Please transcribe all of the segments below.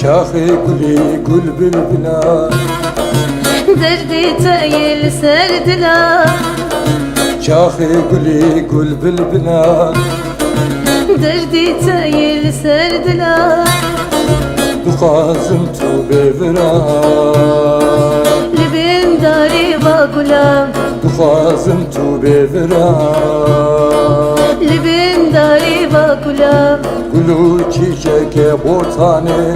Çaxi guli gul bülbüla Derdi teyil serdila Çaxi guli gul bülbüla Derdi teyil serdila Duxazım tu bevira Libim dari va gulam Duxazım tu bevira Libim dari va gulam Gulu çiçeke botane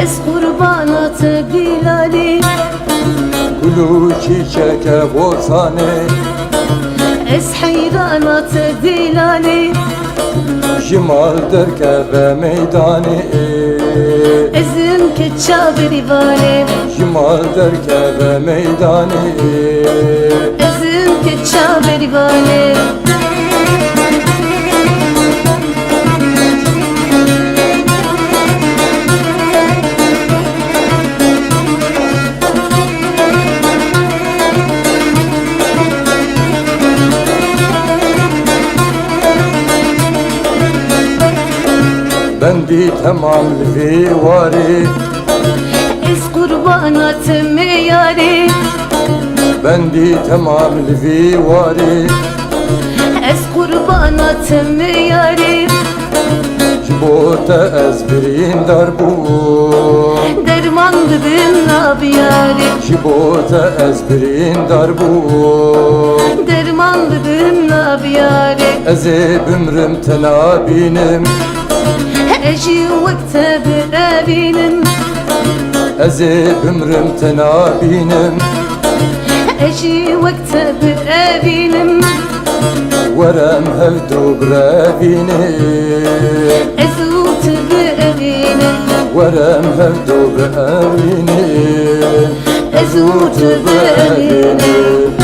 Ez kurbanat dilali Gulu çiçeke botane Ez hayranat dilali Jimal derke ve meydani Ezim keça berivane Jimal derke ve meydani Ezim keça berivane Bendi tamam livari Ez kurbanat meyari Bendi tamam livari Ez kurbanat meyari Jibota ezbirin darbu Derman bibim nabiyari Jibota ezbirin darbu Derman bibim nabiyari Eze bümrüm tenabinim Eji vakte bebinim Eze bümrüm tenabinim Eji vakte bebinim Verem hevdu brevini Ezut bebinim Verem hevdu brevini Ezut bebinim